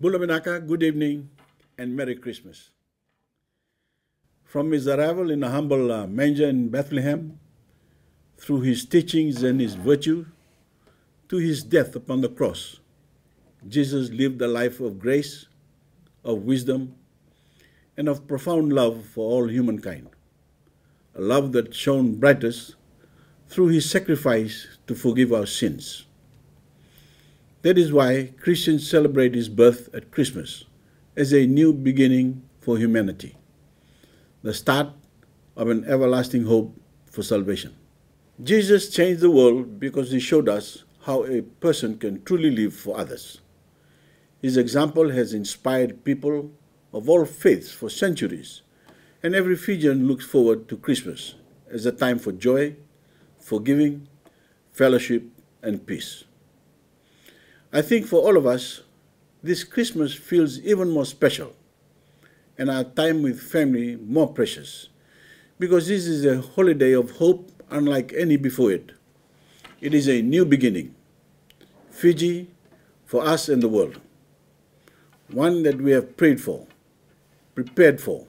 Bulaminaka, good evening and Merry Christmas. From his arrival in a humble manger in Bethlehem, through his teachings and his virtue, to his death upon the cross, Jesus lived a life of grace, of wisdom, and of profound love for all humankind, a love that shone brightest through his sacrifice to forgive our sins. That is why Christians celebrate his birth at Christmas as a new beginning for humanity, the start of an everlasting hope for salvation. Jesus changed the world because he showed us how a person can truly live for others. His example has inspired people of all faiths for centuries, and every Fijian looks forward to Christmas as a time for joy, forgiving, fellowship, and peace. I think for all of us, this Christmas feels even more special and our time with family more precious, because this is a holiday of hope unlike any before it. It is a new beginning, Fiji, for us and the world, one that we have prayed for, prepared for,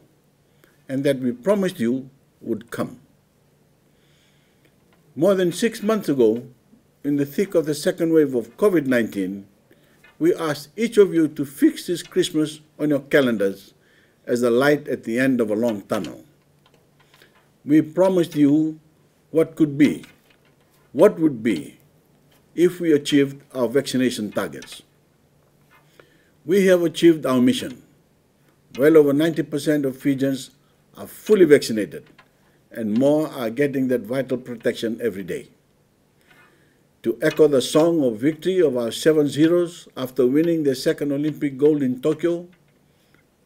and that we promised you would come. More than 6 months ago, in the thick of the second wave of COVID-19, we asked each of you to fix this Christmas on your calendars as the light at the end of a long tunnel. We promised you what could be, what would be, if we achieved our vaccination targets. We have achieved our mission. Well over 90% of Fijians are fully vaccinated, and more are getting that vital protection every day. To echo the song of victory of our 7 heroes after winning their second Olympic gold in Tokyo,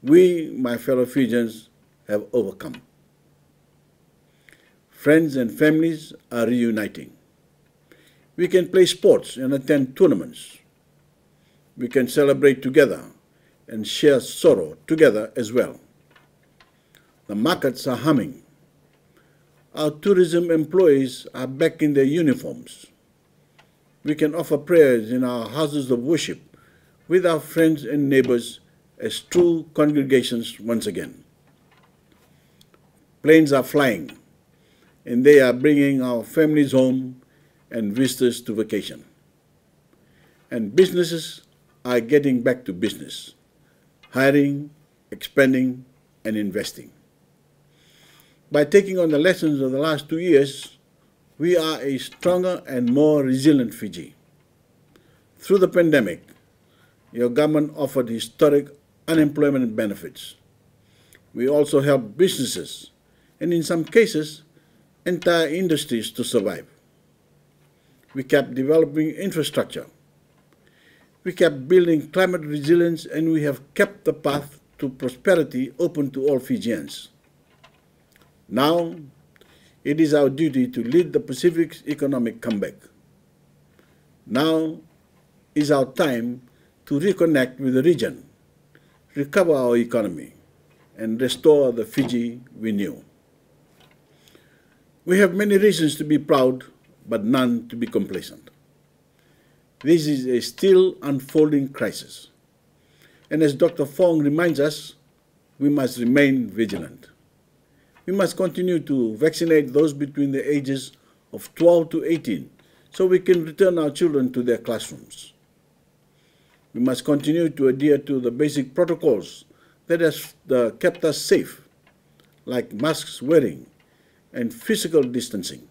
we, my fellow Fijians, have overcome. Friends and families are reuniting. We can play sports and attend tournaments. We can celebrate together and share sorrow together as well. The markets are humming. Our tourism employees are back in their uniforms. We can offer prayers in our houses of worship with our friends and neighbors as true congregations once again. Planes are flying, and they are bringing our families home and visitors to vacation. And businesses are getting back to business, hiring, expanding, and investing. By taking on the lessons of the last 2 years, we are a stronger and more resilient Fiji. Through the pandemic, your government offered historic unemployment benefits. We also helped businesses, and in some cases, entire industries to survive. We kept developing infrastructure. We kept building climate resilience, and we have kept the path to prosperity open to all Fijians. Now, it is our duty to lead the Pacific's economic comeback. Now is our time to reconnect with the region, recover our economy, and restore the Fiji we knew. We have many reasons to be proud, but none to be complacent. This is a still unfolding crisis. And as Dr. Fong reminds us, we must remain vigilant. We must continue to vaccinate those between the ages of 12 to 18 so we can return our children to their classrooms. We must continue to adhere to the basic protocols that have kept us safe, like masks wearing and physical distancing.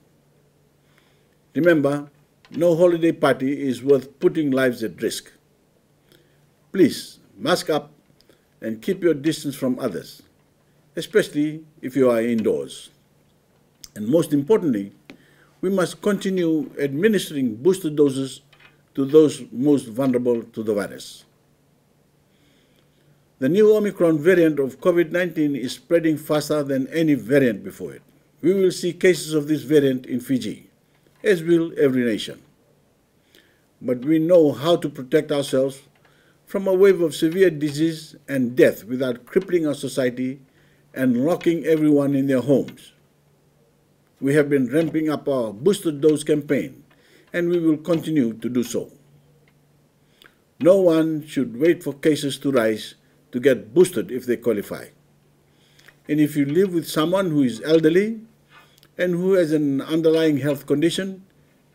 Remember, no holiday party is worth putting lives at risk. Please, mask up and keep your distance from others, especially if you are indoors. And most importantly, we must continue administering booster doses to those most vulnerable to the virus. The new Omicron variant of COVID-19 is spreading faster than any variant before it. We will see cases of this variant in Fiji, as will every nation. But we know how to protect ourselves from a wave of severe disease and death without crippling our society and locking everyone in their homes. We have been ramping up our booster dose campaign, and we will continue to do so. No one should wait for cases to rise to get boosted if they qualify. And if you live with someone who is elderly and who has an underlying health condition,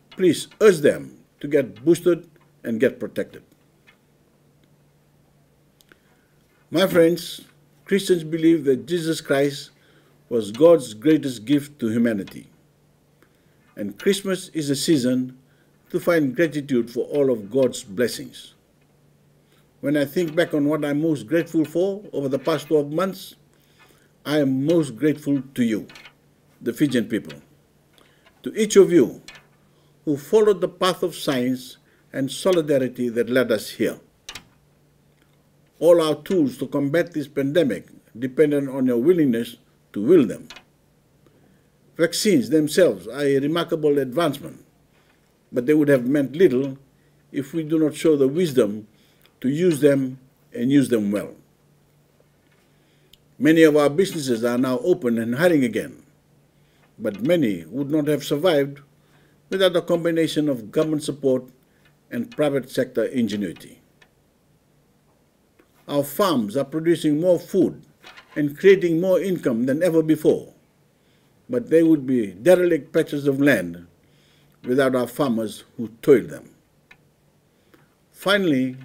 please urge them to get boosted and get protected. My friends, Christians believe that Jesus Christ was God's greatest gift to humanity. And Christmas is a season to find gratitude for all of God's blessings. When I think back on what I'm most grateful for over the past 12 months, I am most grateful to you, the Fijian people, to each of you who followed the path of science and solidarity that led us here. All our tools to combat this pandemic depended on your willingness to wield them. Vaccines themselves are a remarkable advancement, but they would have meant little if we do not show the wisdom to use them and use them well. Many of our businesses are now open and hiring again, but many would not have survived without a combination of government support and private sector ingenuity. Our farms are producing more food and creating more income than ever before, but they would be derelict patches of land without our farmers who toiled them. Finally,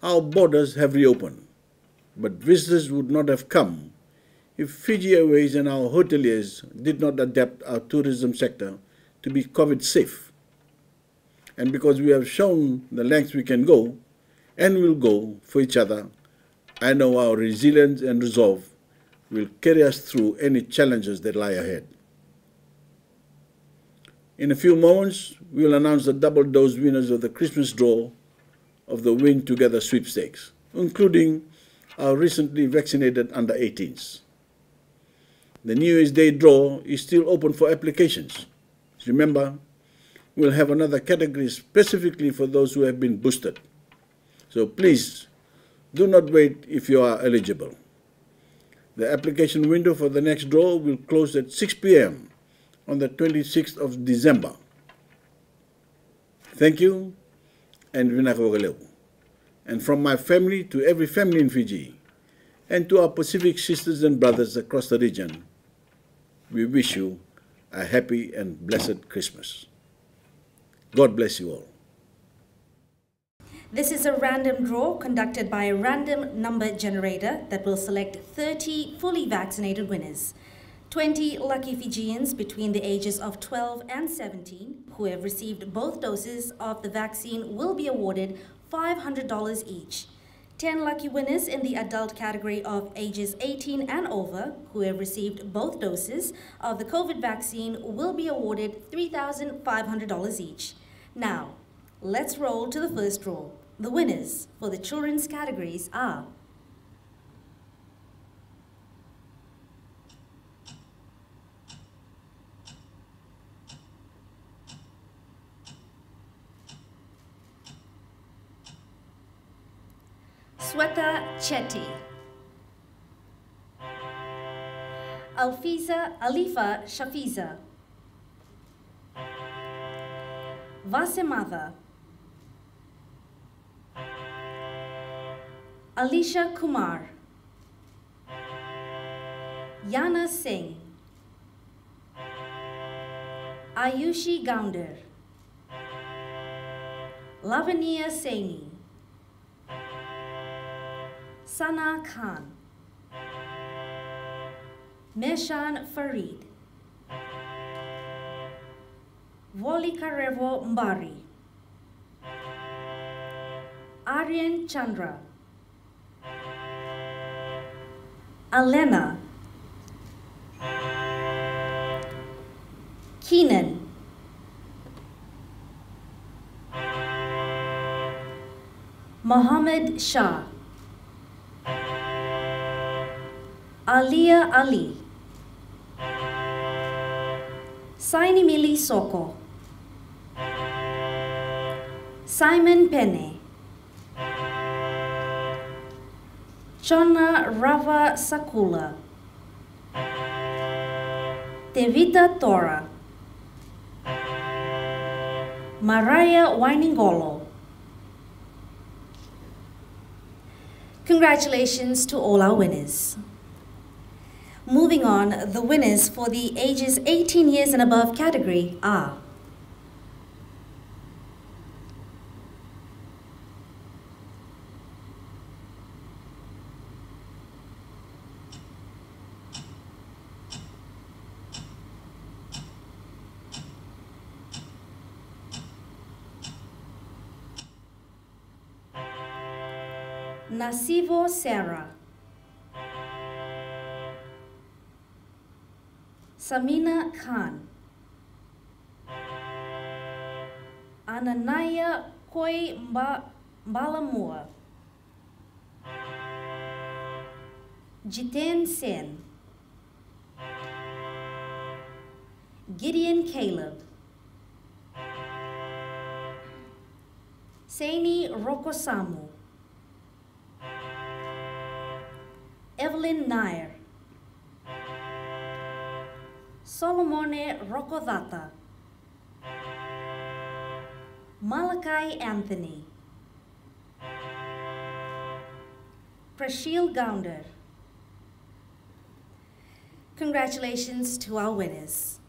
our borders have reopened, but visitors would not have come if Fiji Airways and our hoteliers did not adapt our tourism sector to be COVID safe. And because we have shown the lengths we can go and will go for each other, I know our resilience and resolve will carry us through any challenges that lie ahead. In a few moments, we will announce the double-dose winners of the Christmas draw of the Win Together Sweepstakes, including our recently vaccinated under-18s. The New Year's Day draw is still open for applications. Remember, we'll have another category specifically for those who have been boosted. So please, do not wait if you are eligible. The application window for the next draw will close at 6 p.m. on the 26th of December. Thank you, and Vinakawagaleu. And from my family to every family in Fiji, and to our Pacific sisters and brothers across the region, we wish you a happy and blessed Christmas. God bless you all. This is a random draw conducted by a random number generator that will select 30 fully vaccinated winners. 20 lucky Fijians between the ages of 12 and 17 who have received both doses of the vaccine will be awarded $500 each. 10 lucky winners in the adult category of ages 18 and over who have received both doses of the COVID vaccine will be awarded $3,500 each. Now, let's roll to the first draw. The winners for the children's categories are Sweta Chetty, Alifa Shafiza, Vasematha, Alisha Kumar, YANA Singh, AYUSHI GOUNDAR, Lavania Saini, Sana Khan, Meshan Farid, Volikarevo Mbari, ARYAN Chandra, Alena, Keenan, Mohammed Shah, Alia Ali, Sainimili Soko, Simon Penne, Chona Rava Sakula, Tevita Tora, Mariah Wainingolo, Congratulations to all our winners. Moving on, the winners for the ages 18 years and above category are Nasivo Sarah, Samina Khan, Ananaya Koi Balamua, Jiten Sen, Gideon Caleb, Saini Rokosamu, EVELYN NAIR, Solomone Rokodata, Malachi Anthony, Prashil GOUNDAR. Congratulations to our winners.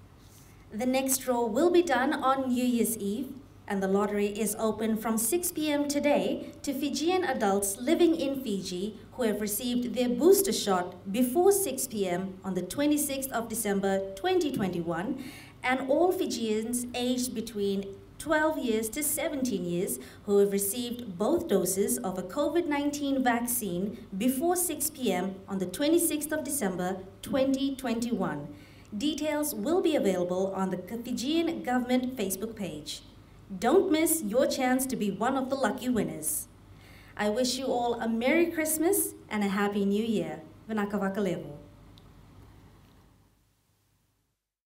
The next draw will be done on New Year's Eve, and the lottery is open from 6 p.m. today to Fijian adults living in Fiji who have received their booster shot before 6 p.m. on the 26th of December 2021, and all Fijians aged between 12 years to 17 years who have received both doses of a COVID-19 vaccine before 6 p.m. on the 26th of December 2021. Details will be available on the Fijian government Facebook page. Don't miss your chance to be one of the lucky winners. I wish you all a Merry Christmas and a Happy New Year. Vinaka Vakalevu.